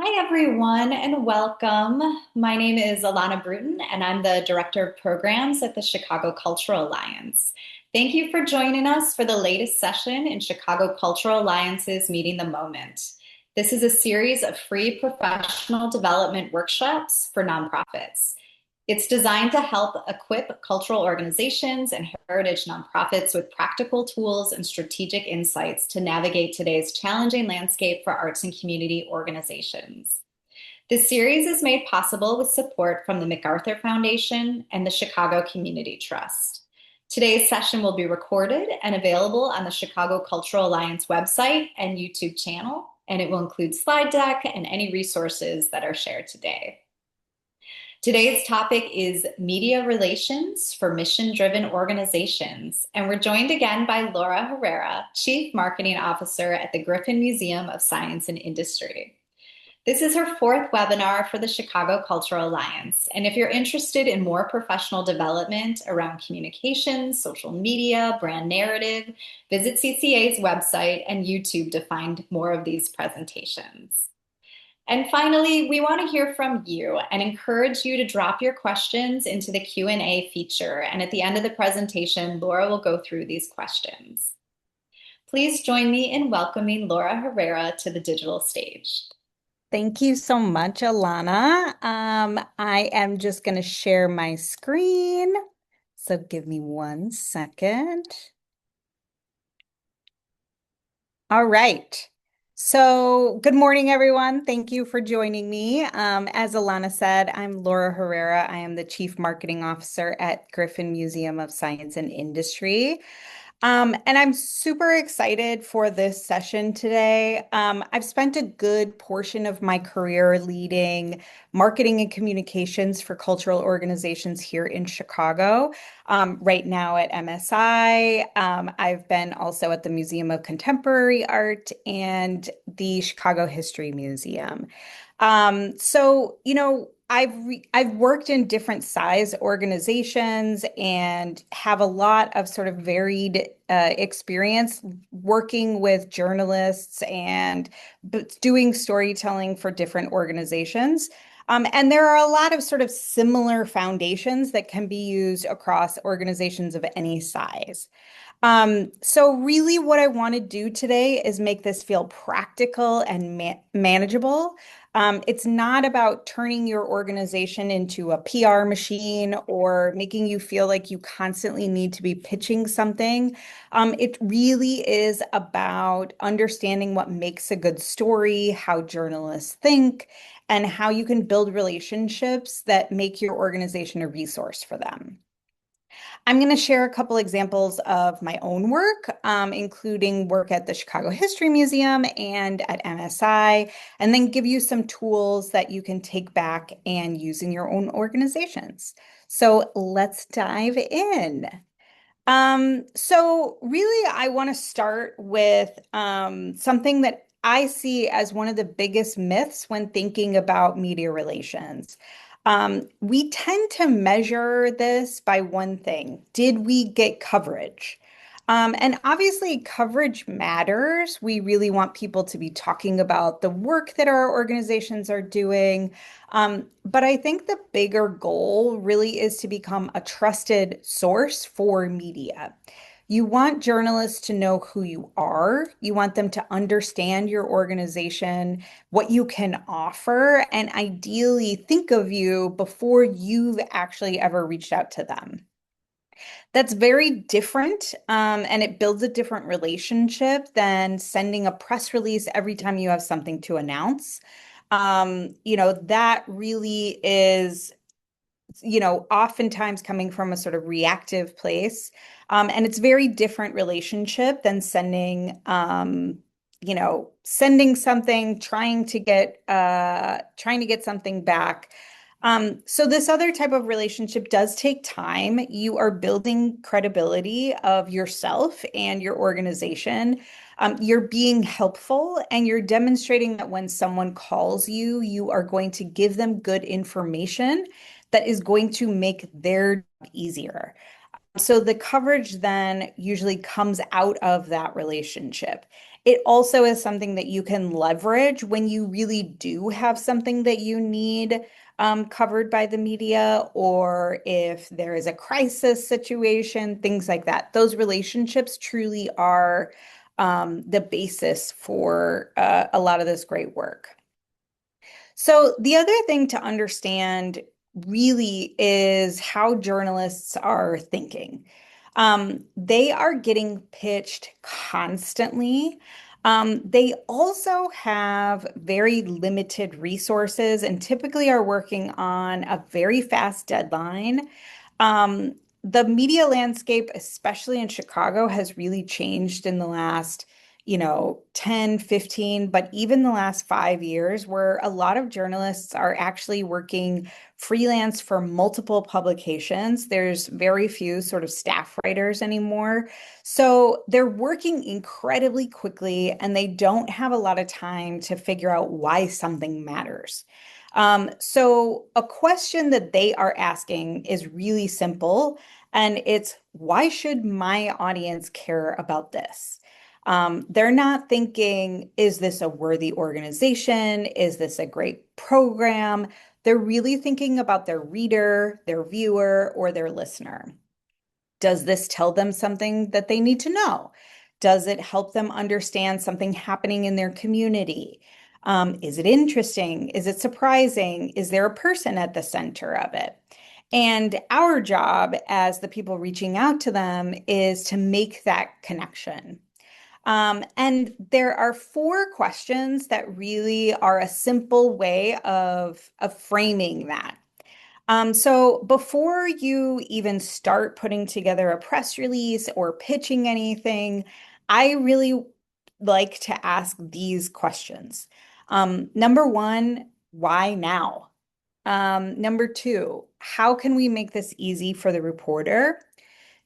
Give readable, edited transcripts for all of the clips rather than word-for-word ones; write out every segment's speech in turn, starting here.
Hi, everyone, and welcome. My name is Alana Bruton, and I'm the Director of Programs at the Chicago Cultural Alliance. Thank you for joining us for the latest session in Chicago Cultural Alliance's Meeting the Moment. This is a series of free professional development workshops for nonprofits. It's designed to help equip cultural organizations and heritage nonprofits with practical tools and strategic insights to navigate today's challenging landscape for arts and community organizations. This series is made possible with support from the MacArthur Foundation and the Chicago Community Trust. Today's session will be recorded and available on the Chicago Cultural Alliance website and YouTube channel, and it will include slide deck and any resources that are shared today. Today's topic is media relations for mission-driven organizations, and we're joined again by Laura Herrera, Chief Marketing Officer at the Griffin Museum of Science and Industry. This is her fourth webinar for the Chicago Cultural Alliance, and if you're interested in more professional development around communications, social media, brand narrative, visit CCA's website and YouTube to find more of these presentations. And finally, we want to hear from you and encourage you to drop your questions into the Q&A feature. And at the end of the presentation, Laura will go through these questions. Please join me in welcoming Laura Herrera to the digital stage. Thank you so much, Alana. I am just going to share my screen. So give me 1 second. All right. So good morning, everyone. Thank you for joining me. As Alana said, I'm Laura Herrera. I am the Chief Marketing Officer at Griffin Museum of Science and Industry. And I'm super excited for this session today. I've spent a good portion of my career leading marketing and communications for cultural organizations here in Chicago. Right now at MSI, I've been also at the Museum of Contemporary Art and the Chicago History Museum. I've worked in different size organizations and have a lot of sort of varied experience working with journalists and doing storytelling for different organizations. And there are a lot of sort of similar foundations that can be used across organizations of any size. So really what I want to do today is make this feel practical and manageable. It's not about turning your organization into a PR machine or making you feel like you constantly need to be pitching something. It really is about understanding what makes a good story, how journalists think, and how you can build relationships that make your organization a resource for them. I'm going to share a couple examples of my own work, including work at the Chicago History Museum and at MSI, and then give you some tools that you can take back and use in your own organizations. So let's dive in. So really, I want to start with something that I see as one of the biggest myths when thinking about media relations. We tend to measure this by one thing. Did we get coverage? And obviously, coverage matters. We really want people to be talking about the work that our organizations are doing. But I think the bigger goal really is to become a trusted source for media. You want journalists to know who you are. You want them to understand your organization, what you can offer, and ideally think of you before you've actually ever reached out to them. That's very different, and it builds a different relationship than sending a press release every time you have something to announce. That really is oftentimes coming from a sort of reactive place. And it's very different relationship than sending something, trying to get something back. So this other type of relationship does take time. You are building credibility of yourself and your organization. You're being helpful and you're demonstrating that when someone calls you, you are going to give them good information that is going to make their job easier. So the coverage then usually comes out of that relationship. It also is something that you can leverage when you really do have something that you need covered by the media, or if there is a crisis situation, things like that. Those relationships truly are the basis for a lot of this great work. So, the other thing to understand really is how journalists are thinking. They are getting pitched constantly. They also have very limited resources and typically are working on a very fast deadline. The media landscape, especially in Chicago, has really changed in the last 10, 15, but even the last 5 years, where a lot of journalists are actually working freelance for multiple publications. There's very few sort of staff writers anymore. So they're working incredibly quickly and they don't have a lot of time to figure out why something matters. So a question that they are asking is really simple, and it's why should my audience care about this? They're not thinking, is this a worthy organization? Is this a great program? They're really thinking about their reader, their viewer, or their listener. Does this tell them something that they need to know? Does it help them understand something happening in their community? Is it interesting? Is it surprising? Is there a person at the center of it? And our job as the people reaching out to them is to make that connection. And there are four questions that really are a simple way of framing that. So before you even start putting together a press release or pitching anything, I really like to ask these questions. Number one, why now? Number two, how can we make this easy for the reporter?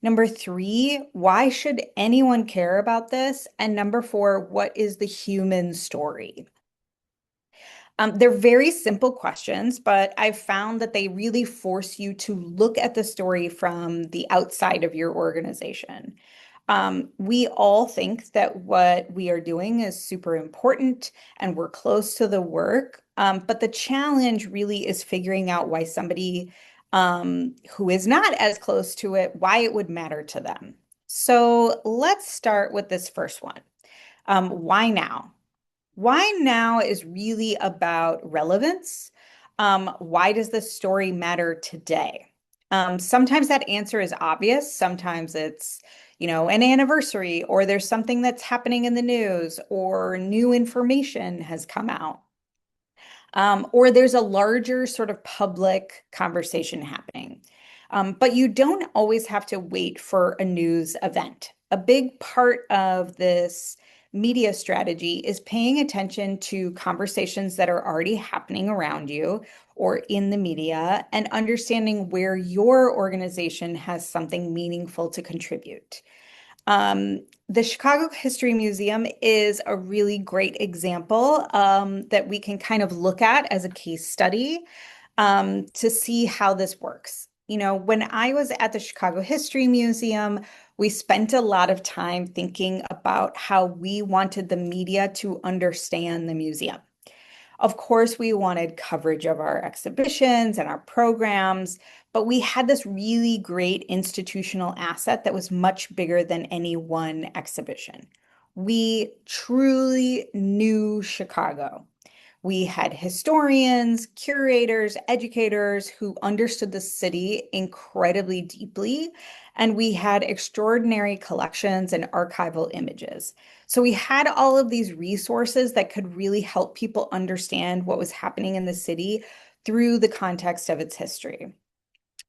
Number three, why should anyone care about this? And number four, what is the human story? They're very simple questions, but I've found that they really force you to look at the story from the outside of your organization. We all think that what we are doing is super important and we're close to the work. But the challenge really is figuring out why somebody who is not as close to it, why it would matter to them. So let's start with this first one. Why now? Why now is really about relevance. Why does this story matter today? Sometimes that answer is obvious. Sometimes it's, an anniversary, or there's something that's happening in the news, or new information has come out, or there's a larger sort of public conversation happening. But you don't always have to wait for a news event. A big part of this media strategy is paying attention to conversations that are already happening around you or in the media and understanding where your organization has something meaningful to contribute. The Chicago History Museum is a really great example that we can kind of look at as a case study to see how this works. When I was at the Chicago History Museum, we spent a lot of time thinking about how we wanted the media to understand the museum. Of course, we wanted coverage of our exhibitions and our programs, but we had this really great institutional asset that was much bigger than any one exhibition. We truly knew Chicago. We had historians, curators, educators who understood the city incredibly deeply, and we had extraordinary collections and archival images. So we had all of these resources that could really help people understand what was happening in the city through the context of its history.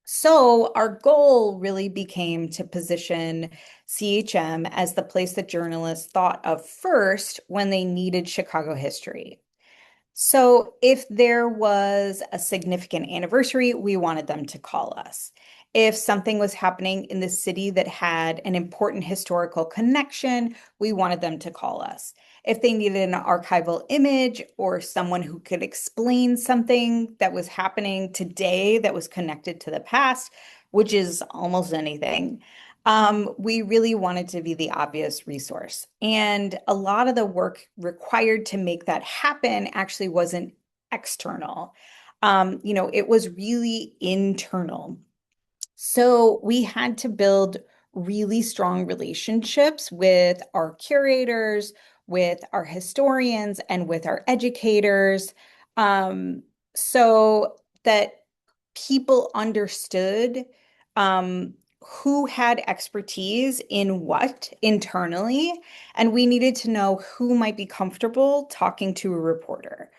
So our goal really became to position CHM as the place that journalists thought of first when they needed Chicago history. So if there was a significant anniversary, we wanted them to call us. If something was happening in the city that had an important historical connection, we wanted them to call us. If they needed an archival image or someone who could explain something that was happening today that was connected to the past, which is almost anything, We really wanted to be the obvious resource. And a lot of the work required to make that happen actually wasn't external. It was really internal. So we had to build really strong relationships with our curators, with our historians, and with our educators, so that people understood who had expertise in what internally, and we needed to know who might be comfortable talking to a reporter.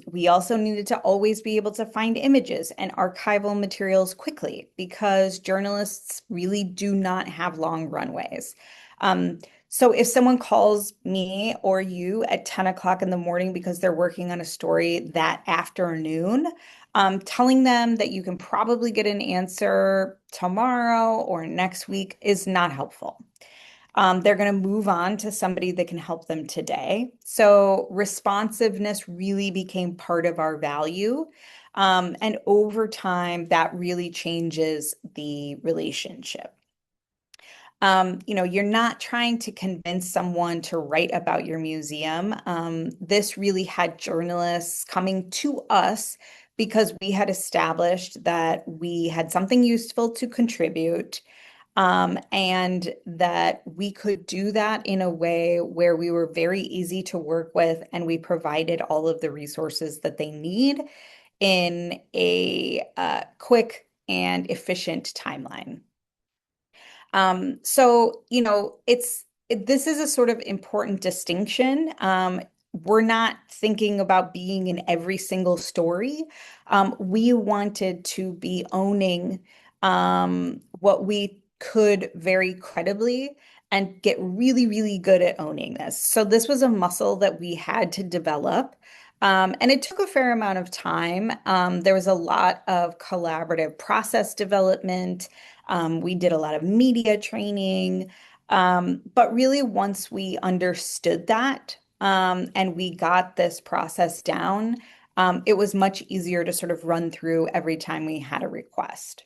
We also needed to always be able to find images and archival materials quickly because journalists really do not have long runways. Um, so if someone calls me or you at 10 o'clock in the morning because they're working on a story that afternoon, telling them that you can probably get an answer tomorrow or next week is not helpful. They're going to move on to somebody that can help them today. So responsiveness really became part of our value. And over time, that really changes the relationship. You're not trying to convince someone to write about your museum. This really had journalists coming to us because we had established that we had something useful to contribute, and that we could do that in a way where we were very easy to work with and we provided all of the resources that they need in a quick and efficient timeline. This is a sort of important distinction. We're not thinking about being in every single story. We wanted to be owning what we could very credibly and get really, really good at owning this. So this was a muscle that we had to develop. And it took a fair amount of time. There was a lot of collaborative process development. We did a lot of media training. But really, once we understood that, and we got this process down, it was much easier to sort of run through every time we had a request.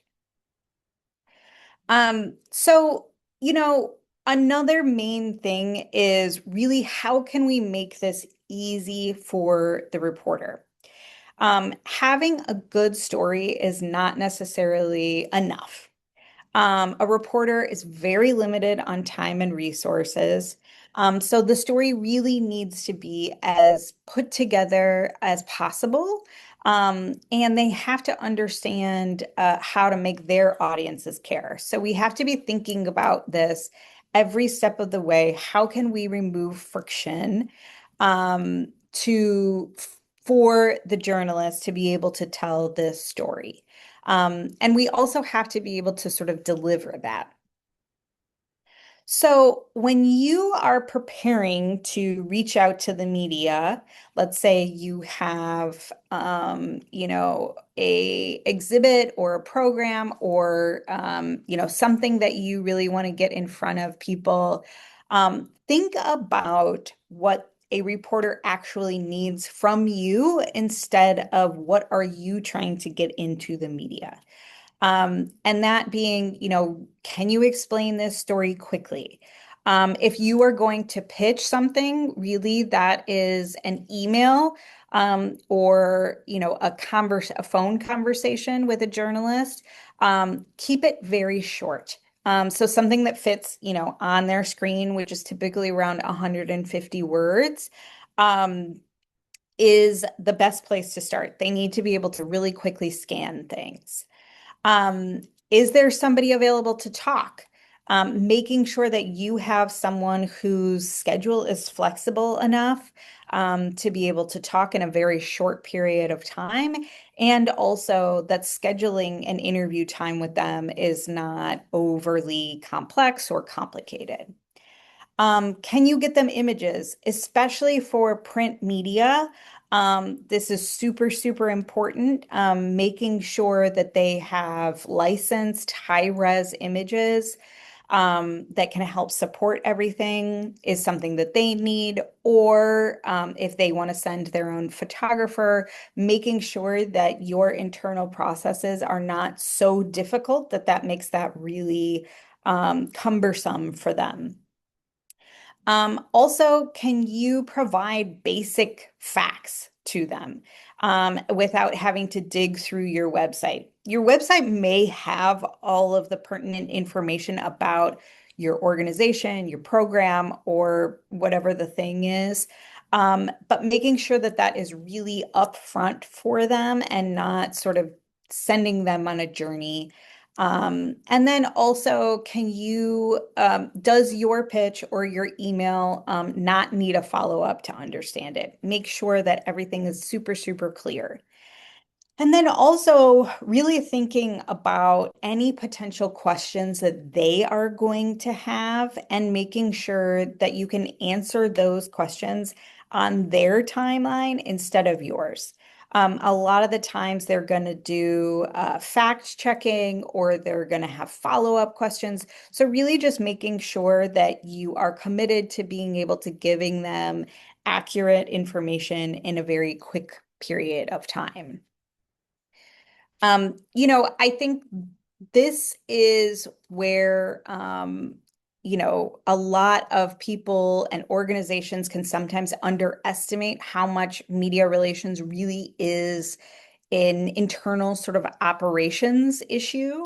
Um, so, you know, Another main thing is really how can we make this easy for the reporter? Having a good story is not necessarily enough. A reporter is very limited on time and resources. So the story really needs to be as put together as possible. And they have to understand how to make their audiences care. So we have to be thinking about this every step of the way. How can we remove friction to for the journalist to be able to tell this story? And we also have to be able to sort of deliver that. So when you are preparing to reach out to the media, let's say you have, a exhibit or a program or, something that you really want to get in front of people, think about what a reporter actually needs from you instead of what are you trying to get into the media. And that being, can you explain this story quickly? If you are going to pitch something, really, that is an email, or, a phone conversation with a journalist, keep it very short. So something that fits, on their screen, which is typically around 150 words, um, is the best place to start. They need to be able to really quickly scan things. Um, is there somebody available to talk? Making sure that you have someone whose schedule is flexible enough to be able to talk in a very short period of time, and also that scheduling an interview time with them is not overly complex or complicated. Can you get them images, especially for print media? This is super, super important. Making sure that they have licensed high-res images that can help support everything is something that they need. Or if they want to send their own photographer, making sure that your internal processes are not so difficult that that makes that really cumbersome for them. Also, can you provide basic facts to them without having to dig through your website? Your website may have all of the pertinent information about your organization, your program, or whatever the thing is, but making sure that that is really upfront for them and not sort of sending them on a journey. And then also, does your pitch or your email not need a follow-up to understand it? Make sure that everything is super, super clear. And then also really thinking about any potential questions that they are going to have and making sure that you can answer those questions on their timeline instead of yours. A lot of the times they're going to do fact checking or they're going to have follow-up questions. So really just making sure that you are committed to being able to giving them accurate information in a very quick period of time. I think this is where, a lot of people and organizations can sometimes underestimate how much media relations really is an internal sort of operations issue.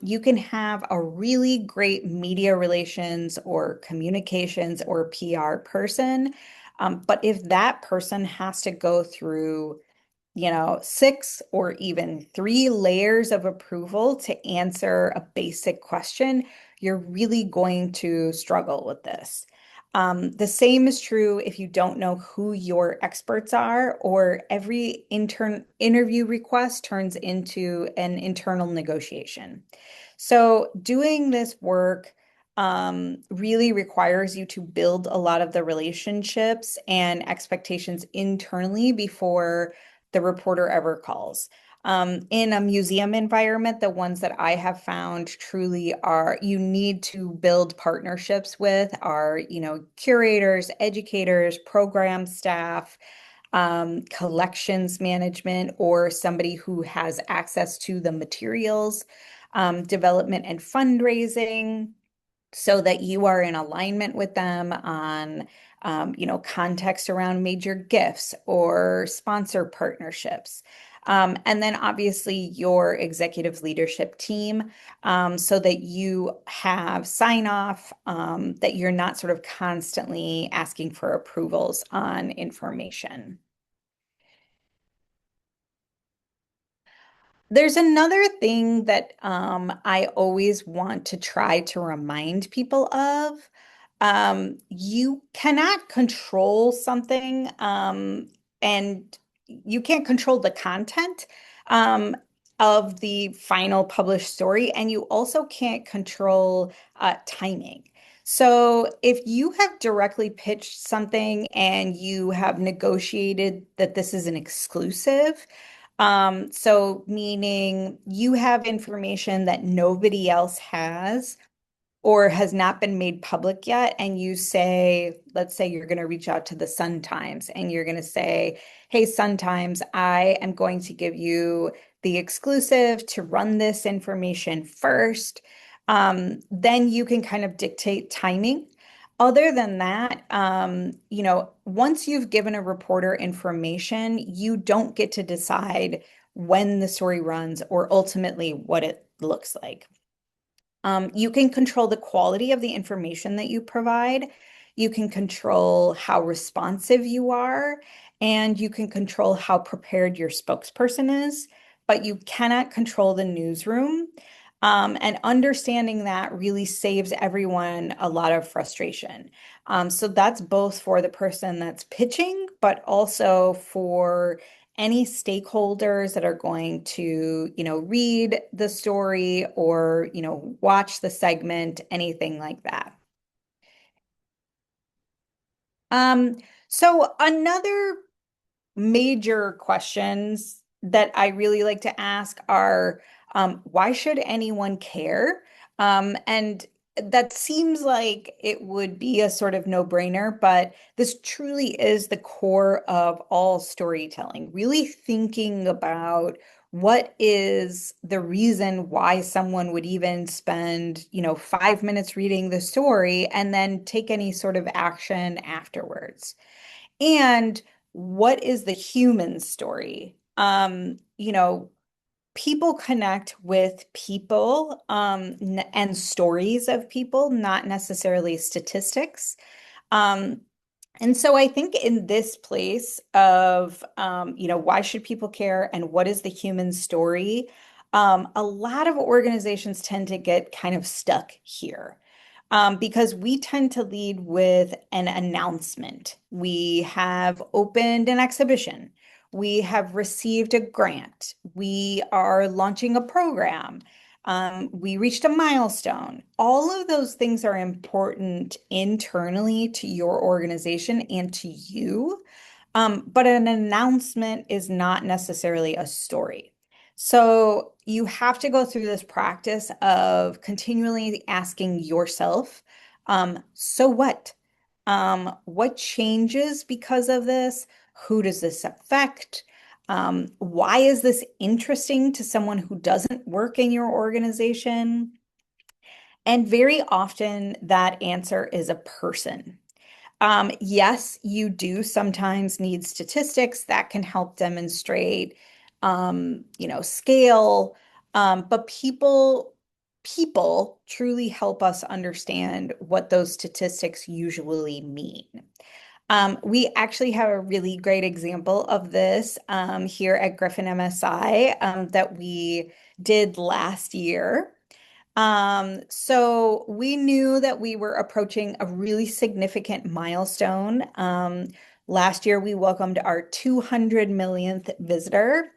You can have a really great media relations or communications or PR person, but if that person has to go through six or even three layers of approval to answer a basic question, you're really going to struggle with this. The same is true if you don't know who your experts are, or every intern interview request turns into an internal negotiation. So doing this work really requires you to build a lot of the relationships and expectations internally before the reporter ever calls. In a museum environment, the ones that I have found truly are you need to build partnerships with are, curators, educators, program staff, collections management, or somebody who has access to the materials, development and fundraising so that you are in alignment with them on, context around major gifts or sponsor partnerships. And then obviously your executive leadership team, so that you have sign off, that you're not sort of constantly asking for approvals on information. There's another thing that I always want to try to remind people of. You cannot control something, and you can't control the content um, of the final published story, and you also can't control timing. So if you have directly pitched something and you have negotiated that this is an exclusive, so meaning you have information that nobody else has or has not been made public yet, and you say, let's say you're going to reach out to the Sun Times and you're going to say, hey, Sun Times, I am going to give you the exclusive to run this information first. Then you can kind of dictate timing. Other than that, once you've given a reporter information, you don't get to decide when the story runs or ultimately what it looks like. You can control the quality of the information that you provide. You can control how responsive you are, and you can control how prepared your spokesperson is, but you cannot control the newsroom. And understanding that really saves everyone a lot of frustration. So that's both for the person that's pitching, but also for any stakeholders that are going to, read the story or, watch the segment, anything like that. Um, so another major questions that I really like to ask are, why should anyone care? And that seems like it would be a sort of no-brainer, but this truly is the core of all storytelling. Really thinking about What is the reason why someone would even spend, 5 minutes reading the story and then take any sort of action afterwards? And what is the human story? People connect with people, and stories of people, not necessarily statistics. Um, and so I think in this place of, why should people care and what is the human story? A lot of organizations tend to get kind of stuck here, because we tend to lead with an announcement. We have opened an exhibition. We have received a grant. We are launching a program. We reached a milestone. All of those things are important internally to your organization and to you. But an announcement is not necessarily a story. So you have to go through this practice of continually asking yourself, so what? What changes because of this? Who does this affect? Why is this interesting to someone who doesn't work in your organization? And very often that answer is a person. Yes, you do sometimes need statistics that can help demonstrate, scale. But people truly help us understand what those statistics usually mean. We actually have a really great example of this here at Griffin MSI that we did last year. So we knew that we were approaching a really significant milestone. Last year, we welcomed our 200 millionth visitor.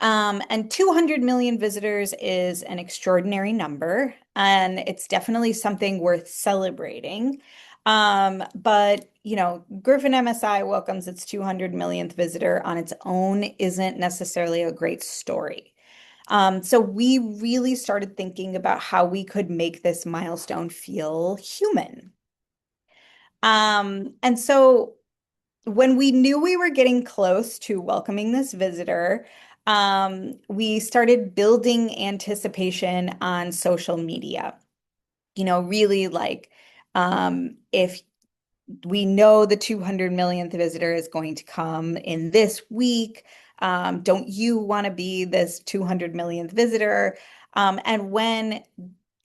And 200 million visitors is an extraordinary number, and it's definitely something worth celebrating. But Griffin MSI welcomes its 200 millionth visitor on its own isn't necessarily a great story. So we really started thinking about how we could make this milestone feel human. And so when we knew we were getting close to welcoming this visitor, we started building anticipation on social media. Really like, if we know the 200 millionth visitor is going to come in this week. Don't you want to be this 200 millionth visitor? And when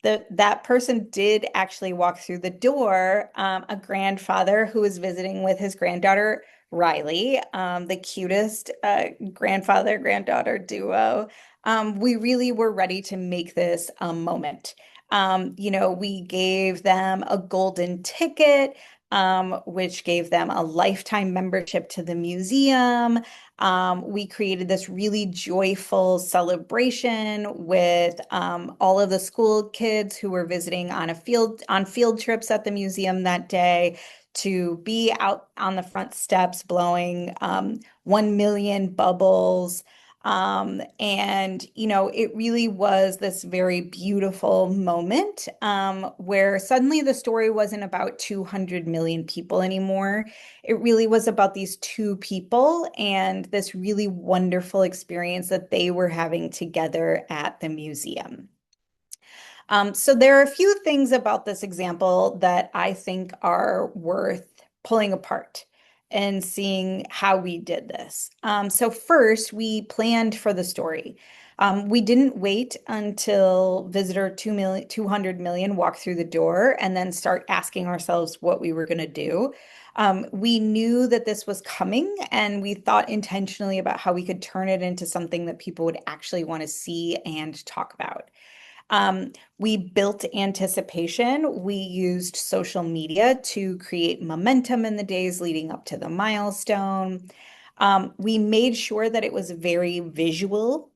that person did actually walk through the door, a grandfather who was visiting with his granddaughter, Riley, the cutest grandfather-granddaughter duo. We really were ready to make this a moment. We gave them a golden ticket, which gave them a lifetime membership to the museum. We created this really joyful celebration with all of the school kids who were visiting on field trips at the museum that day to be out on the front steps blowing 1 million bubbles. It really was this very beautiful moment where suddenly the story wasn't about 200 million people anymore. It really was about these two people and this really wonderful experience that they were having together at the museum. So there are a few things about this example that I think are worth pulling apart and seeing how we did this. So first, we planned for the story. We didn't wait until visitor 200 million walked through the door and then start asking ourselves what we were going to do. We knew that this was coming, and we thought intentionally about how we could turn it into something that people would actually want to see and talk about. We built anticipation. We used social media to create momentum in the days leading up to the milestone. We made sure that it was very visual.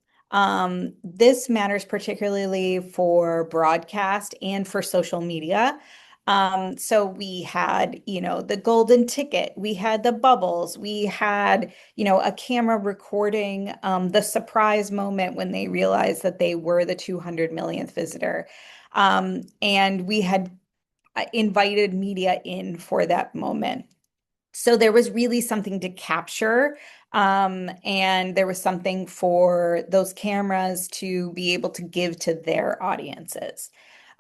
This matters particularly for broadcast and for social media. So we had, the golden ticket, we had the bubbles, we had, a camera recording the surprise moment when they realized that they were the 200 millionth visitor. And we had invited media in for that moment. So there was really something to capture And there was something for those cameras to be able to give to their audiences.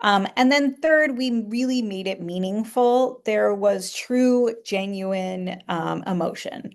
And then third, we really made it meaningful. There was true, genuine emotion.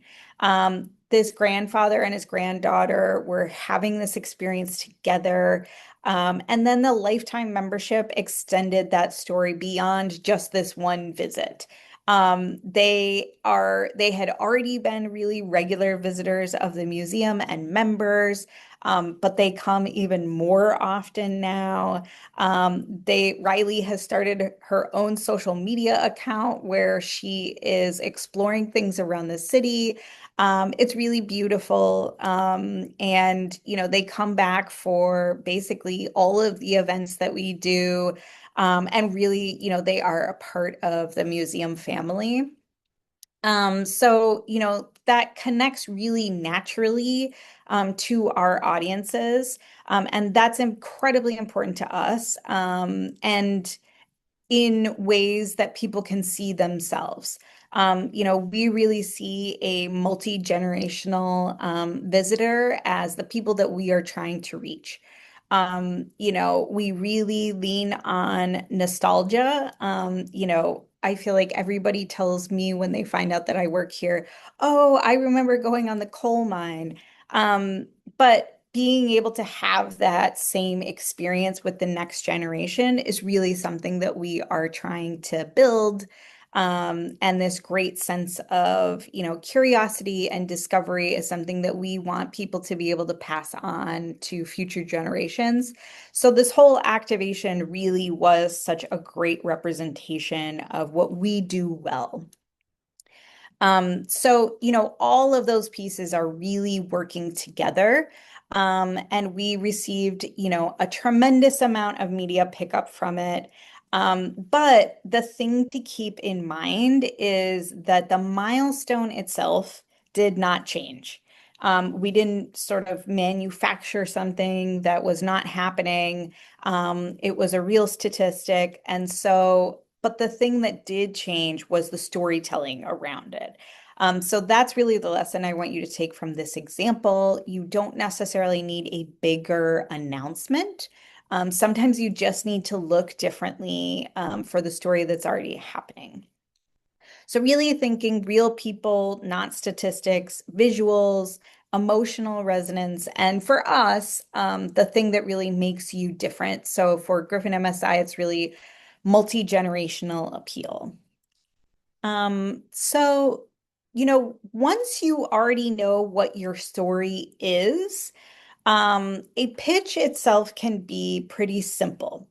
This grandfather and his granddaughter were having this experience together. And then the lifetime membership extended that story beyond just this one visit. They had already been really regular visitors of the museum and members, but they come even more often now. Riley has started her own social media account where she is exploring things around the city. It's really beautiful. And, they come back for basically all of the events that we do. And really, they are a part of the museum family. So, that connects really naturally to our audiences. And that's incredibly important to us. And in ways that people can see themselves. We really see a multi-generational visitor as the people that we are trying to reach. We really lean on nostalgia. I feel like everybody tells me when they find out that I work here, oh, I remember going on the coal mine. But being able to have that same experience with the next generation is really something that we are trying to build. And this great sense of, curiosity and discovery is something that we want people to be able to pass on to future generations. So this whole activation really was such a great representation of what we do well. So, all of those pieces are really working together. And we received, a tremendous amount of media pickup from it. But the thing to keep in mind is that the milestone itself did not change. We didn't sort of manufacture something that was not happening. It was a real statistic. But the thing that did change was the storytelling around it. So that's really the lesson I want you to take from this example. You don't necessarily need a bigger announcement. Sometimes you just need to look differently for the story that's already happening. So really thinking real people, not statistics, visuals, emotional resonance, and for us, the thing that really makes you different. So for Griffin MSI, it's really multi-generational appeal. So, once you already know what your story is, a pitch itself can be pretty simple.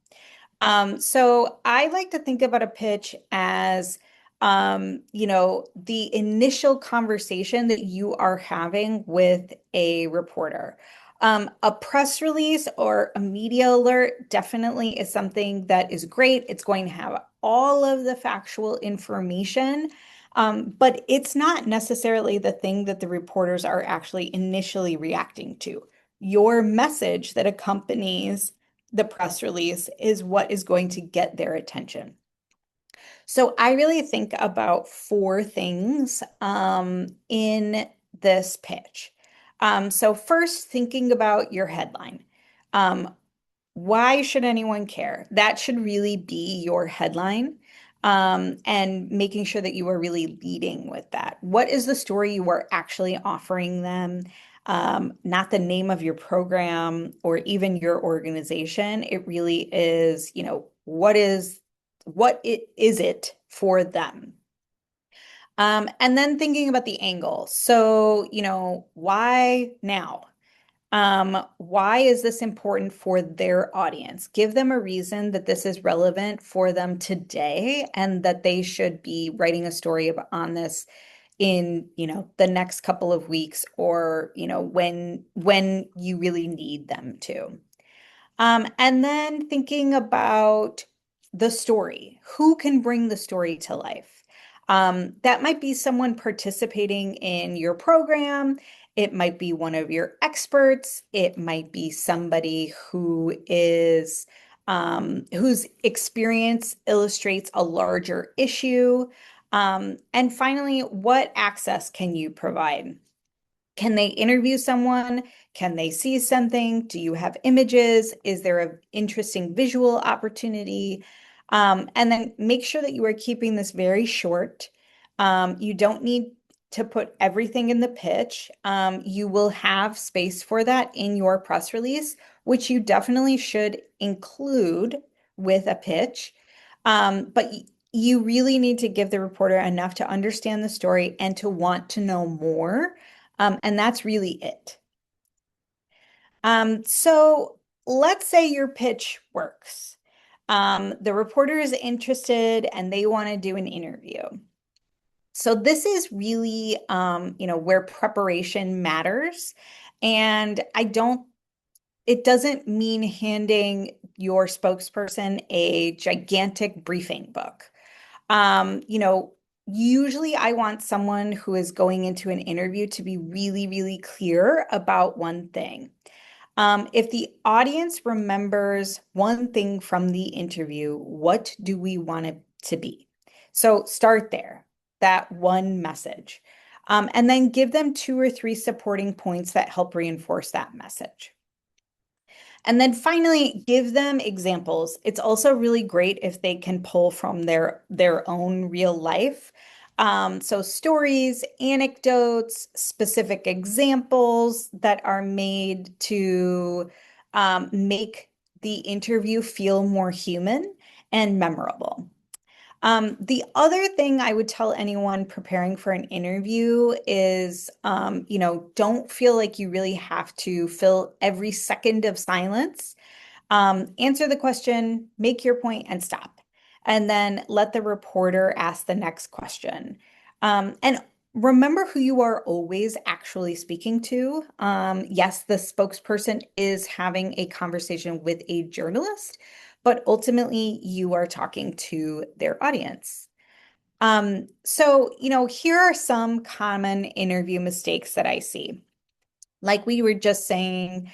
So I like to think about a pitch as, the initial conversation that you are having with a reporter. A press release or a media alert definitely is something that is great. It's going to have all of the factual information, but it's not necessarily the thing that the reporters are actually initially reacting to. Your message that accompanies the press release is what is going to get their attention. So I really think about four things in this pitch. So first, thinking about your headline. Um, why should anyone care? That should really be your headline. And making sure that you are really leading with that. What is the story you are actually offering them? Not the name of your program or even your organization. It really is, what is it for them? And then thinking about the angle. So, why now? Why is this important for their audience? Give them a reason that this is relevant for them today and that they should be writing a story on this in, the next couple of weeks or, when you really need them to. And then thinking about the story, who can bring the story to life? That might be someone participating in your program. It might be one of your experts. It might be somebody whose experience illustrates a larger issue. And finally, what access can you provide? Can they interview someone? Can they see something? Do you have images? Is there an interesting visual opportunity? And then make sure that you are keeping this very short. You don't need to put everything in the pitch. You will have space for that in your press release, which you definitely should include with a pitch. But you really need to give the reporter enough to understand the story and to want to know more. And that's really it. So let's say your pitch works. The reporter is interested and they want to do an interview. So this is really, where preparation matters. And it doesn't mean handing your spokesperson a gigantic briefing book. You know, usually I want someone who is going into an interview to be really, really clear about one thing. If the audience remembers one thing from the interview, what do we want it to be? So start there, that one message. And then give them two or three supporting points that help reinforce that message. And then finally, give them examples. It's also really great if they can pull from their own real life. So stories, anecdotes, specific examples that are made to make the interview feel more human and memorable. The other thing I would tell anyone preparing for an interview is, don't feel like you really have to fill every second of silence. Answer the question, make your point, and stop. And then let the reporter ask the next question. And remember who you are always actually speaking to. Yes, the spokesperson is having a conversation with a journalist, but ultimately you are talking to their audience. Here are some common interview mistakes that I see. Like we were just saying,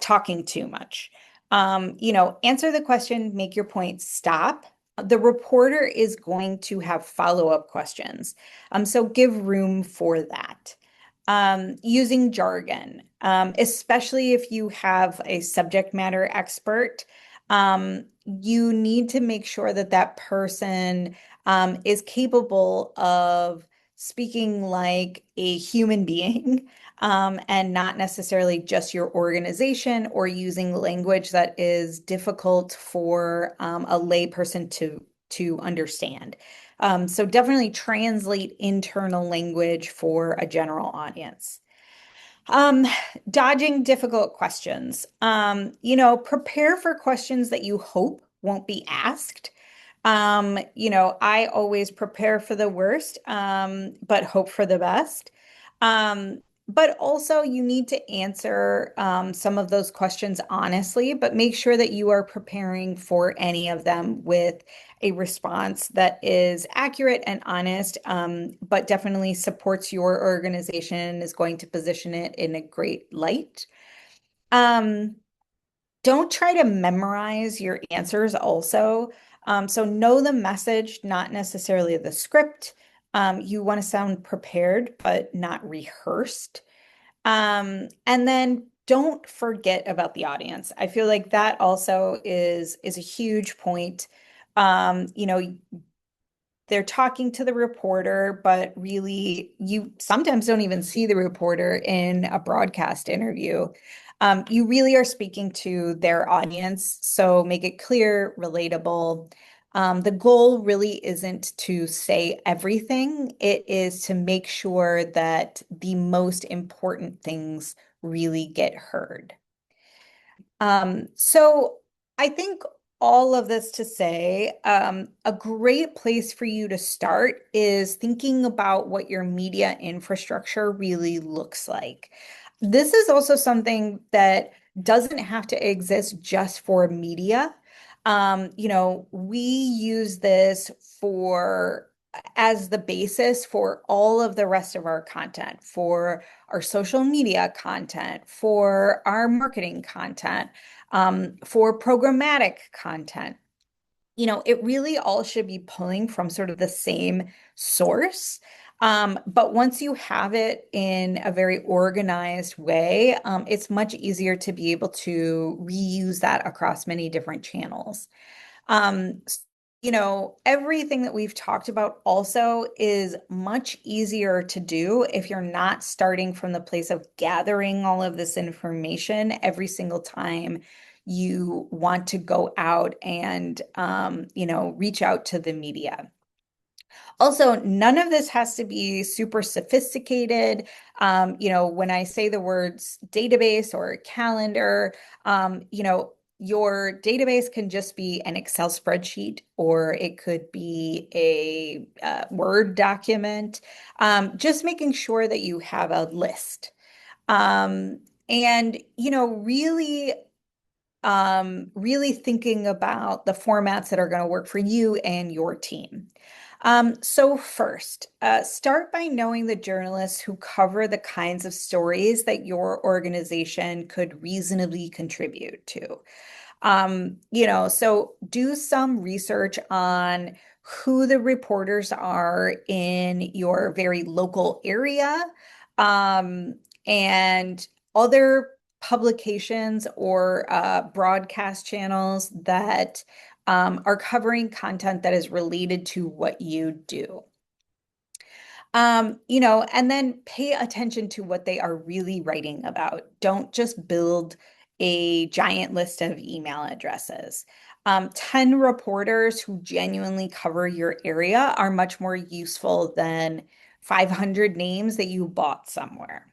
talking too much. Answer the question, make your point, stop. The reporter is going to have follow-up questions. So give room for that. Using jargon, especially if you have a subject matter expert, you need to make sure that that person is capable of speaking like a human being and not necessarily just your organization or using language that is difficult for a layperson to understand. So definitely translate internal language for a general audience. Um, Dodging difficult questions. Prepare for questions that you hope won't be asked. I always prepare for the worst, but hope for the best. But also, you need to answer some of those questions honestly, but make sure that you are preparing for any of them with a response that is accurate and honest, but definitely supports your organization and is going to position it in a great light. Um, don't try to memorize your answers also. So know the message, not necessarily the script. You want to sound prepared, but not rehearsed. And then don't forget about the audience. I feel like that also is a huge point. They're talking to the reporter, but really, you sometimes don't even see the reporter in a broadcast interview. You really are speaking to their audience, so make it clear, relatable. The goal really isn't to say everything, it is to make sure that the most important things really get heard. So I think all of this to say, a great place for you to start is thinking about what your media infrastructure really looks like. This is also something that doesn't have to exist just for media. We use this for as the basis for all of the rest of our content, for our social media content, for our marketing content, for programmatic content. It really all should be pulling from sort of the same source. But once you have it in a very organized way, it's much easier to be able to reuse that across many different channels. Everything that we've talked about also is much easier to do if you're not starting from the place of gathering all of this information every single time you want to go out and, reach out to the media. Also, none of this has to be super sophisticated. When I say the words database or calendar, your database can just be an Excel spreadsheet or it could be a Word document. Just making sure that you have a list. And really thinking about the formats that are going to work for you and your team. So first, start by knowing the journalists who cover the kinds of stories that your organization could reasonably contribute to. So do some research on who the reporters are in your very local area, and other publications or broadcast channels that are covering content that is related to what you do. And then pay attention to what they are really writing about. Don't just build a giant list of email addresses. 10 reporters who genuinely cover your area are much more useful than 500 names that you bought somewhere.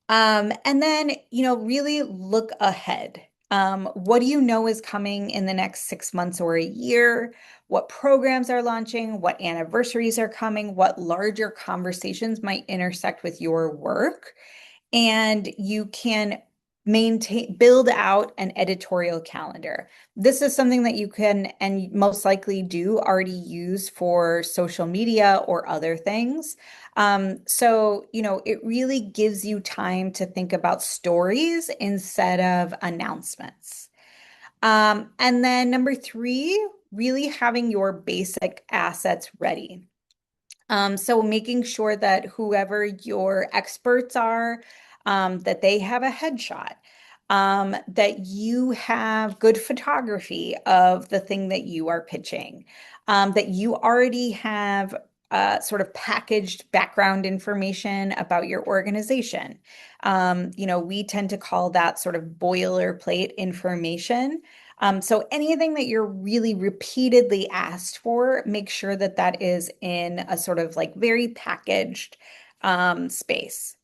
And then, really look ahead. What do you know is coming in the next 6 months or a year? What programs are launching? What anniversaries are coming? What larger conversations might intersect with your work? And you can build out an editorial calendar. This is something that you can and most likely do already use for social media or other things. It really gives you time to think about stories instead of announcements. And then number three, really having your basic assets ready. So making sure that whoever your experts are, that they have a headshot, that you have good photography of the thing that you are pitching, that you already have sort of packaged background information about your organization. We tend to call that sort of boilerplate information. So anything that you're really repeatedly asked for, make sure that that is in a sort of like very packaged space.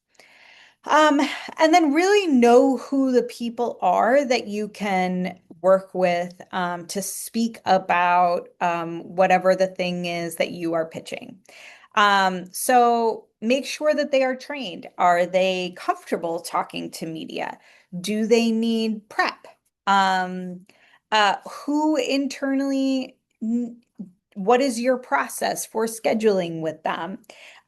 Um, and then really know who the people are that you can work with to speak about whatever the thing is that you are pitching. So make sure that they are trained. Are they comfortable talking to media? Do they need prep? Um, who internally, what is your process for scheduling with them?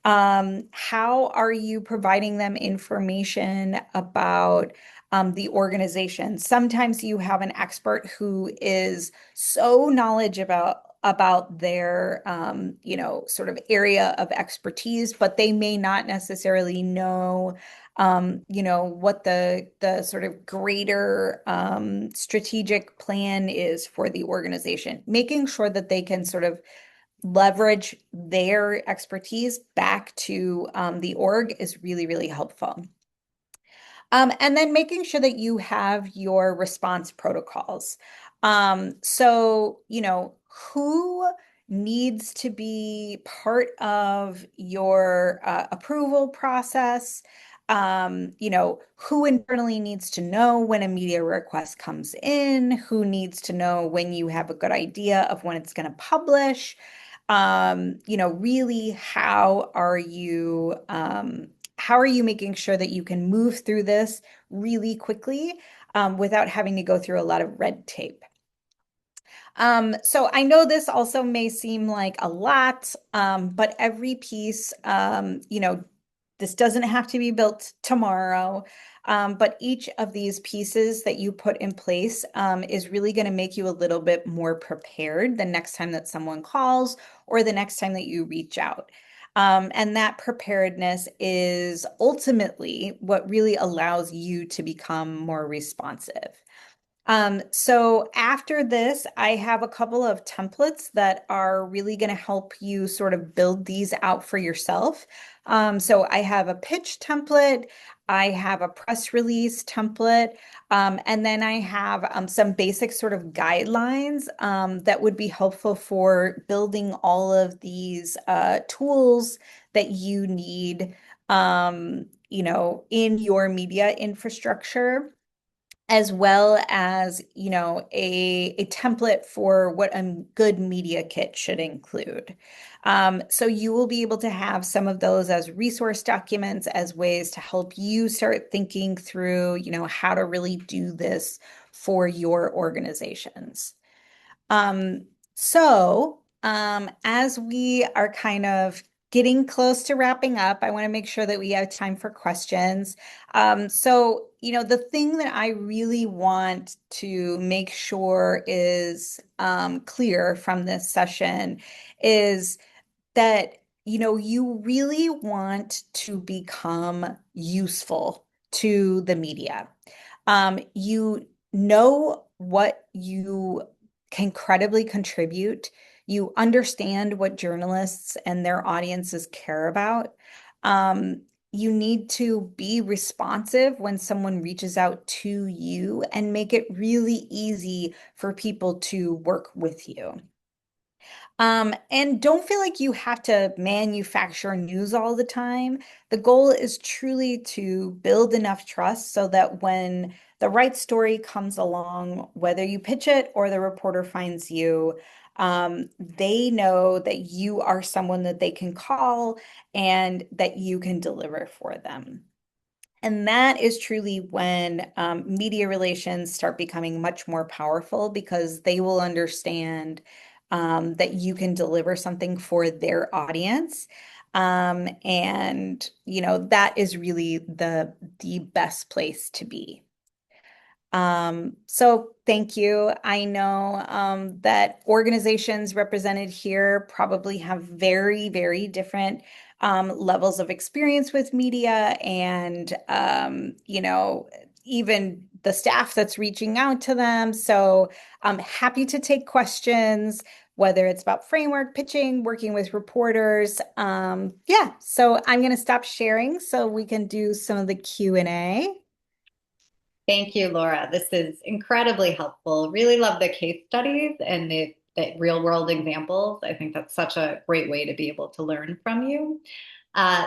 How are you providing them information about the organization? Sometimes you have an expert who is so knowledgeable about their sort of area of expertise, but they may not necessarily know what the sort of greater strategic plan is for the organization, making sure that they can sort of leverage their expertise back to the org is really, really helpful. And then making sure that you have your response protocols. Who needs to be part of your approval process? Who internally needs to know when a media request comes in? Who needs to know when you have a good idea of when it's going to publish? Really, how are you making sure that you can move through this really quickly without having to go through a lot of red tape? So I know this also may seem like a lot, but every piece, this doesn't have to be built tomorrow. But each of these pieces that you put in place is really going to make you a little bit more prepared the next time that someone calls or the next time that you reach out. And that preparedness is ultimately what really allows you to become more responsive. So after this, I have a couple of templates that are really going to help you sort of build these out for yourself. So I have a pitch template, I have a press release template, and then I have some basic sort of guidelines that would be helpful for building all of these tools that you need, in your media infrastructure, as well as, a template for what a good media kit should include. So you will be able to have some of those as resource documents, as ways to help you start thinking through, how to really do this for your organizations. Um, as we are kind of getting close to wrapping up, I want to make sure that we have time for questions. The thing that I really want to make sure is clear from this session is that, you really want to become useful to the media. You know what you can credibly contribute. You understand what journalists and their audiences care about. Um, you need to be responsive when someone reaches out to you and make it really easy for people to work with you. And don't feel like you have to manufacture news all the time. The goal is truly to build enough trust so that when the right story comes along, whether you pitch it or the reporter finds you, they know that you are someone that they can call and that you can deliver for them. And that is truly when media relations start becoming much more powerful because they will understand that you can deliver something for their audience. And that is really the best place to be. So thank you. I know that organizations represented here probably have very, very different levels of experience with media and, even the staff that's reaching out to them. So I'm happy to take questions, whether it's about framework, pitching, working with reporters. Yeah, so I'm going to stop sharing so we can do some of the Q&A. Thank you, Laura. This is incredibly helpful. Really love the case studies and the real world examples. I think that's such a great way to be able to learn from you.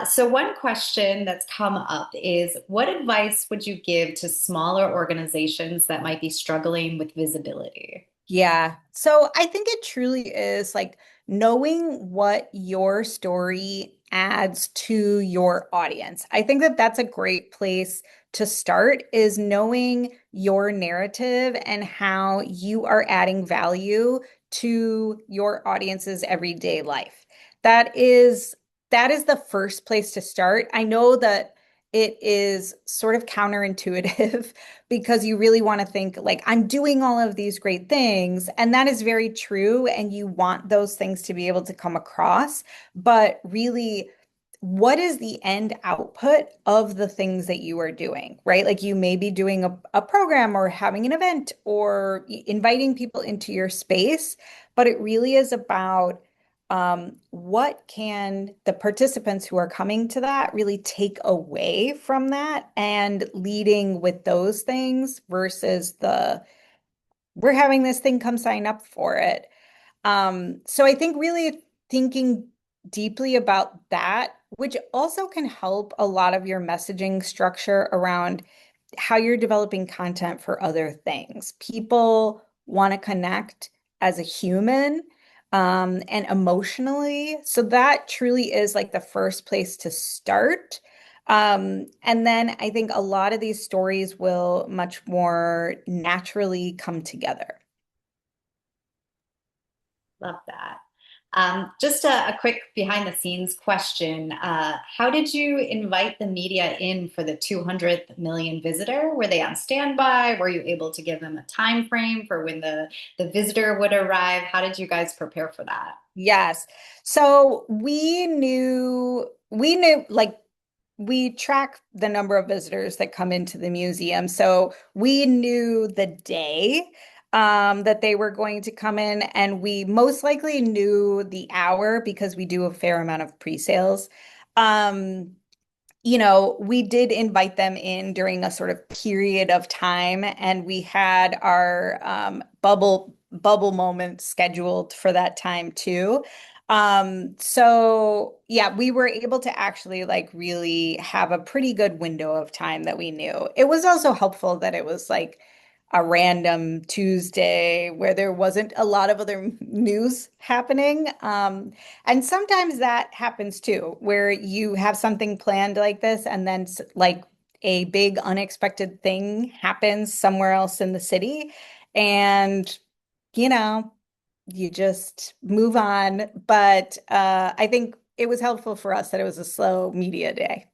So one question that's come up is, what advice would you give to smaller organizations that might be struggling with visibility? Yeah. So I think it truly is like knowing what your story adds to your audience. I think that that's a great place to start is knowing your narrative and how you are adding value to your audience's everyday life. That is that is the first place to start. I know that it is sort of counterintuitive because you really want to think like I'm doing all of these great things, and that is very true, and you want those things to be able to come across, but really, what is the end output of the things that you are doing, right? Like you may be doing a program or having an event or inviting people into your space, but it really is about what can the participants who are coming to that really take away from that and leading with those things versus we're having this thing, come sign up for it. So I think really thinking deeply about that, which also can help a lot of your messaging structure around how you're developing content for other things. People want to connect as a human, and emotionally. So that truly is like the first place to start. And then I think a lot of these stories will much more naturally come together. Love that. Just a quick behind the scenes question. How did you invite the media in for the 200th million visitor? Were they on standby? Were you able to give them a time frame for when the visitor would arrive? How did you guys prepare for that? Yes. So we knew like we track the number of visitors that come into the museum. So we knew the day that they were going to come in, and we most likely knew the hour because we do a fair amount of pre-sales. Um, we did invite them in during a sort of period of time, and we had our bubble moment scheduled for that time too. So yeah, we were able to actually like really have a pretty good window of time that we knew. It was also helpful that it was like a random Tuesday where there wasn't a lot of other news happening. And sometimes that happens too, where you have something planned like this, and then like a big unexpected thing happens somewhere else in the city, and you know, you just move on. But I think it was helpful for us that it was a slow media day.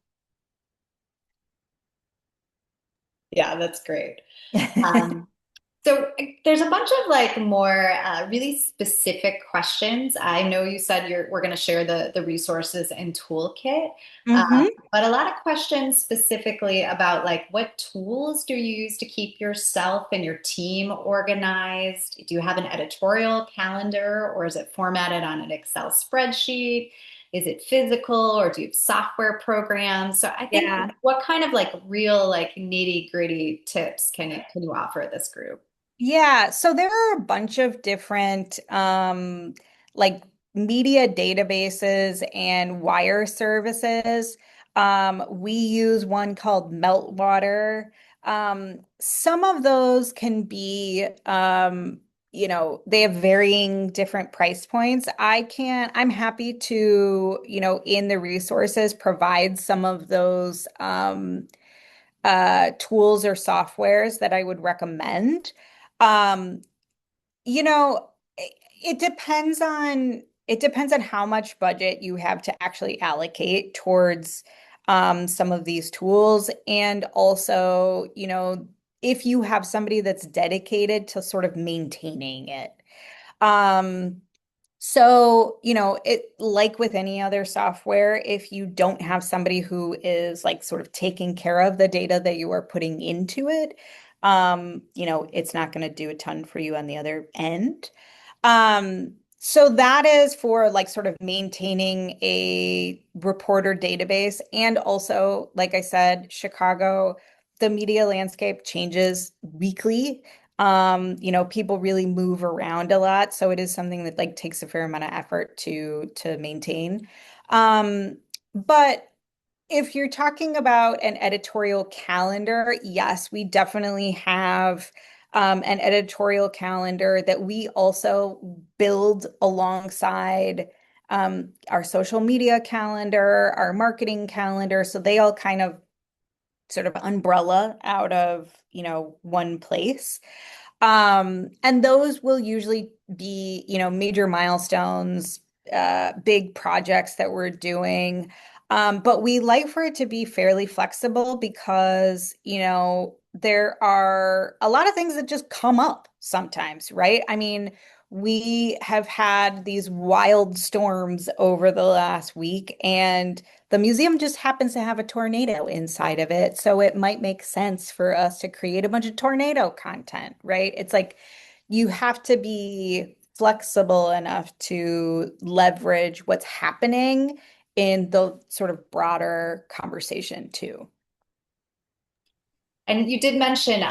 Yeah, that's great. Um, So there's a bunch of like more really specific questions. I know you said we're going to share the resources and toolkit, Hmm. but a lot of questions specifically about like what tools do you use to keep yourself and your team organized? Do you have an editorial calendar or is it formatted on an Excel spreadsheet? Is it physical or do you have software programs? So I think Yeah. what kind of like real like nitty gritty tips can you offer this group? Yeah, so there are a bunch of different like media databases and wire services. We use one called Meltwater. Some of those can be they have varying different price points. I'm happy to, in the resources provide some of those tools or softwares that I would recommend. Um, you know, it, it depends on how much budget you have to actually allocate towards some of these tools, and also, if you have somebody that's dedicated to sort of maintaining it. Um, it like with any other software, if you don't have somebody who is like sort of taking care of the data that you are putting into it, it's not going to do a ton for you on the other end. So that is for like sort of maintaining a reporter database. And also, like I said, Chicago, the media landscape changes weekly. People really move around a lot, so it is something that like takes a fair amount of effort to maintain. Um, but if you're talking about an editorial calendar, yes, we definitely have an editorial calendar that we also build alongside our social media calendar, our marketing calendar. So they all kind of sort of umbrella out of, one place. And those will usually be, major milestones, big projects that we're doing. But we like for it to be fairly flexible because, there are a lot of things that just come up sometimes, right? I mean, we have had these wild storms over the last week, and the museum just happens to have a tornado inside of it. So it might make sense for us to create a bunch of tornado content, right? It's like you have to be flexible enough to leverage what's happening in the sort of broader conversation too. And you did mention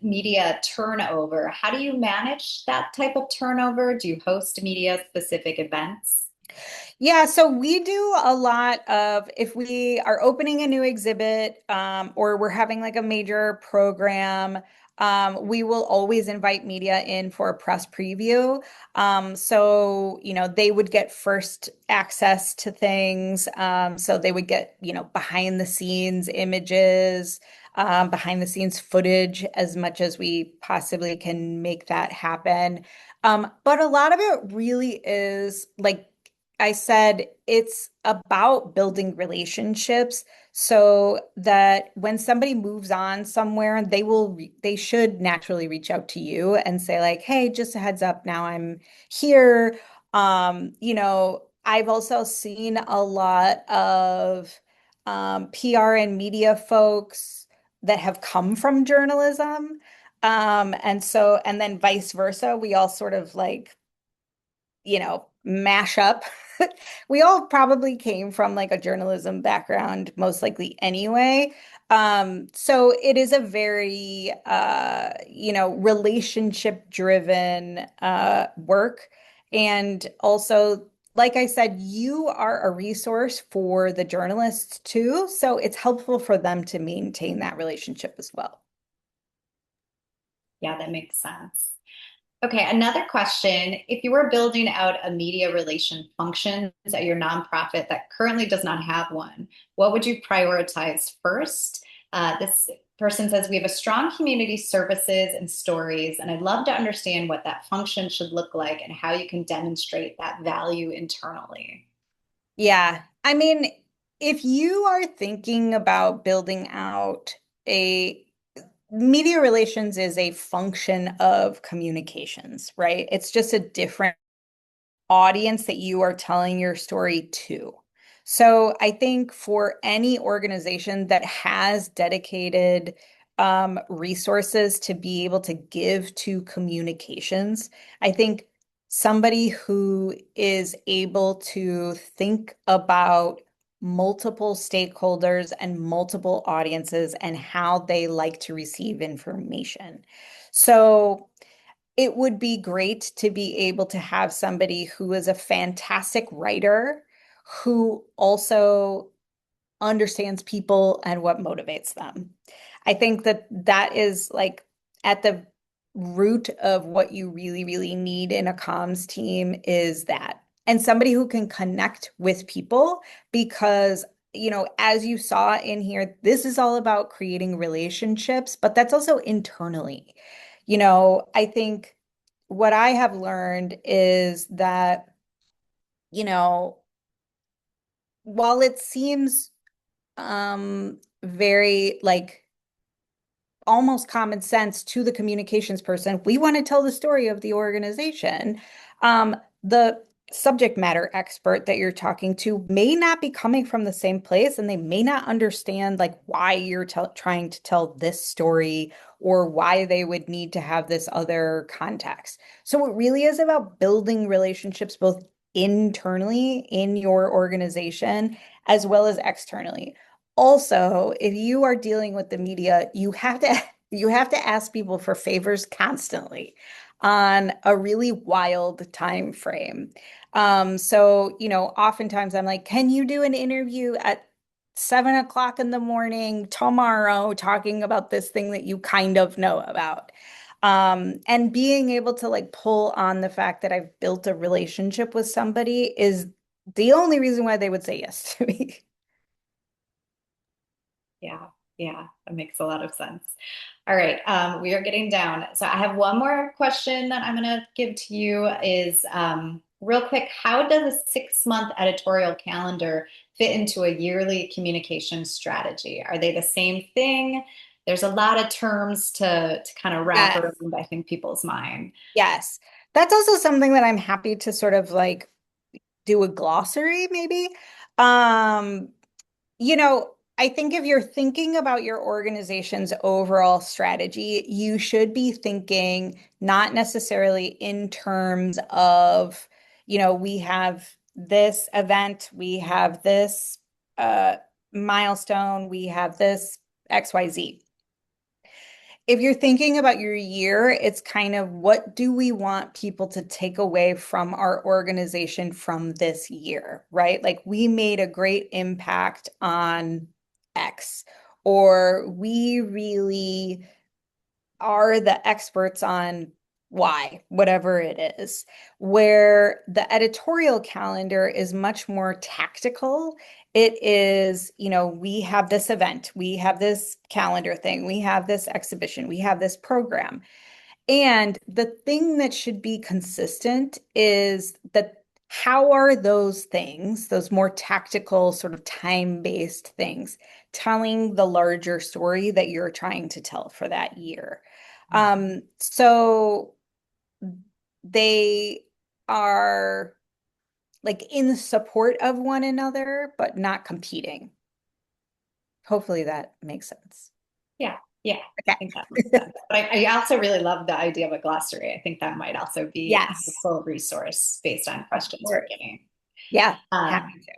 media turnover. How do you manage that type of turnover? Do you host media specific events? Yeah, so we do a lot of if we are opening a new exhibit, or we're having like a major program, we will always invite media in for a press preview. So, they would get first access to things. So they would get, behind the scenes images. behind the scenes footage as much as we possibly can make that happen. But a lot of it really is, like I said, it's about building relationships so that when somebody moves on somewhere, they should naturally reach out to you and say like, "Hey, just a heads up, now I'm here." I've also seen a lot of PR and media folks that have come from journalism. And then vice versa, we all sort of like, mash up. We all probably came from like a journalism background, most likely anyway. So it is a very, relationship driven work. And also, like I said, you are a resource for the journalists too. So it's helpful for them to maintain that relationship as well. Yeah, that makes sense. Okay, another question. If you were building out a media relation functions at your nonprofit that currently does not have one, what would you prioritize first? This person says, we have a strong community services and stories, and I'd love to understand what that function should look like and how you can demonstrate that value internally. Yeah. I mean, if you are thinking about building out a media relations is a function of communications, right? It's just a different audience that you are telling your story to. So I think for any organization that has dedicated resources to be able to give to communications, I think somebody who is able to think about multiple stakeholders and multiple audiences and how they like to receive information. So it would be great to be able to have somebody who is a fantastic writer who also understands people and what motivates them. I think that that is like at the root of what you really, really need in a comms team is that. And somebody who can connect with people because, as you saw in here, this is all about creating relationships, but that's also internally. I think what I have learned is that, you know, while it seems very like almost common sense to the communications person. We want to tell the story of the organization. The subject matter expert that you're talking to may not be coming from the same place and they may not understand like why you're trying to tell this story or why they would need to have this other context. So it really is about building relationships both internally in your organization as well as externally. Also, if you are dealing with the media, you have to ask people for favors constantly on a really wild time frame. So, oftentimes I'm like, can you do an interview at 7 o'clock in the morning tomorrow talking about this thing that you kind of know about? And being able to like pull on the fact that I've built a relationship with somebody is the only reason why they would say yes to me. Yeah, yeah, that makes a lot of sense. All right, we are getting down. So I have one more question that I'm going to give to you is real quick, how does a 6-month editorial calendar fit into a yearly communication strategy? Are they the same thing? There's a lot of terms to kind of wrap Yes. around, I think, people's mind. Yes. That's also something that I'm happy to sort of like do a glossary maybe. Um, I think if you're thinking about your organization's overall strategy, you should be thinking not necessarily in terms of, we have this event, we have this uh, milestone, we have this XYZ. If you're thinking about your year, it's kind of what do we want people to take away from our organization from this year, right? Like we made a great impact on X, or we really are the experts on why, whatever it is, where the editorial calendar is much more tactical. It is, we have this event, we have this calendar thing, we have this exhibition, we have this program. And the thing that should be consistent is that how are those things, those more tactical, sort of time-based things, telling the larger story that you're trying to tell for that year? So they are like in support of one another, but not competing. Hopefully that makes sense. Yeah, yeah, I Okay. think that makes sense. But I also really love the idea of a glossary. I think that might also be a Yes, helpful resource based on of questions we're course. getting. Yeah, Um, happy to.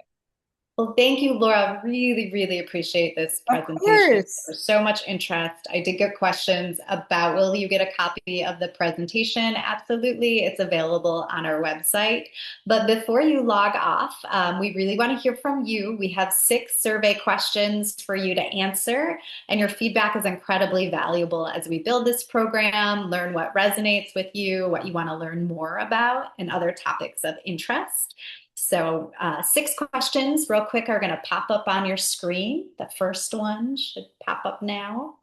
Well, thank you, Laura. Really, really appreciate this Of presentation. There course. was so much interest. I did get questions about will you get a copy of the presentation? Absolutely. It's available on our website. But before you log off, we really want to hear from you. We have 6 survey questions for you to answer, and your feedback is incredibly valuable as we build this program, learn what resonates with you, what you want to learn more about, and other topics of interest. So 6 questions real quick are going to pop up on your screen. The first one should pop up now.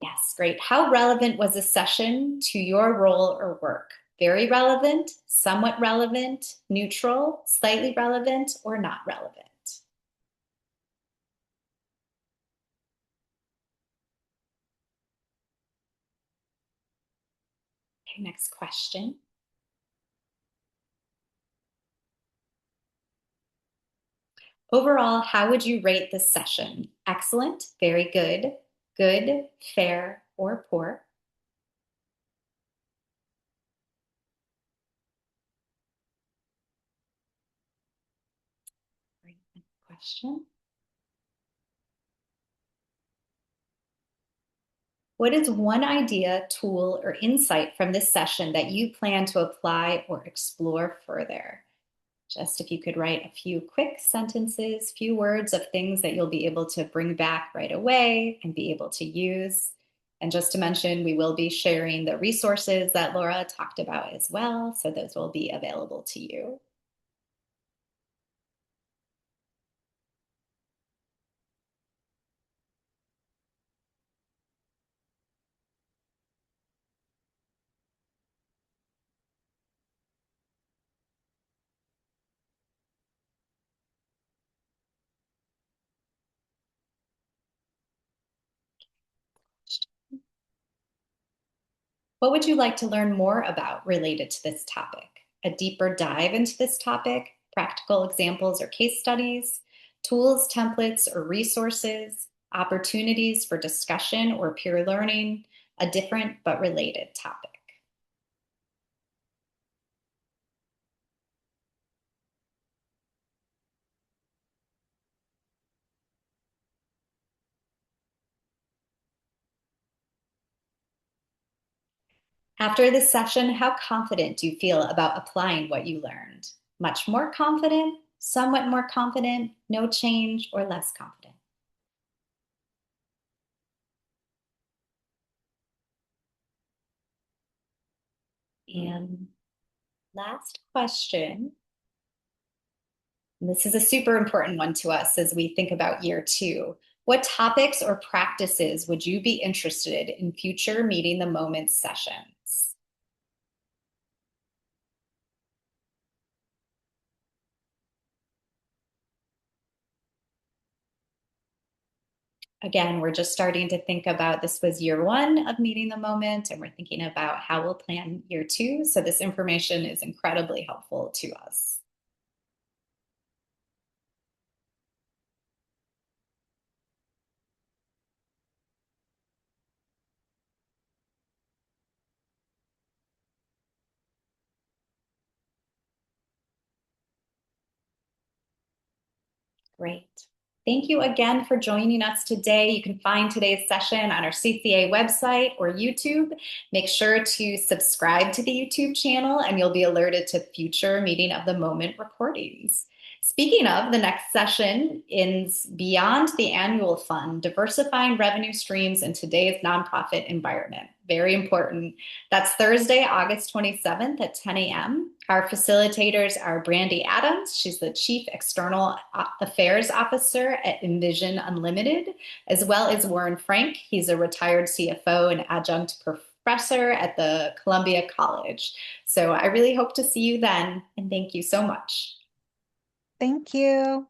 Yes, great. How relevant was the session to your role or work? Very relevant, somewhat relevant, neutral, slightly relevant, or not relevant? Okay, next question. Overall, how would you rate this session? Excellent, very good, good, fair, or poor? Great question. What is one idea, tool, or insight from this session that you plan to apply or explore further? Just if you could write a few quick sentences, few words of things that you'll be able to bring back right away and be able to use. And just to mention, we will be sharing the resources that Laura talked about as well. So those will be available to you. What would you like to learn more about related to this topic? A deeper dive into this topic, practical examples or case studies, tools, templates, or resources, opportunities for discussion or peer learning, a different but related topic. After this session, how confident do you feel about applying what you learned? Much more confident, somewhat more confident, no change, or less confident? And last question. And this is a super important one to us as we think about year 2. What topics or practices would you be interested in future meeting the moments sessions? Again, we're just starting to think about this was year 1 of meeting the moment, and we're thinking about how we'll plan year 2. So this information is incredibly helpful to us. Great. Thank you again for joining us today. You can find today's session on our CCA website or YouTube. Make sure to subscribe to the YouTube channel and you'll be alerted to future Meeting of the Moment recordings. Speaking of, the next session is Beyond the Annual Fund, Diversifying Revenue Streams in Today's Nonprofit Environment. Very important. That's Thursday, August 27th at 10 a.m. Our facilitators are Brandy Adams. She's the Chief External Affairs Officer at Envision Unlimited, as well as Warren Frank. He's a retired CFO and adjunct professor at the Columbia College. So I really hope to see you then, and thank you so much. Thank you.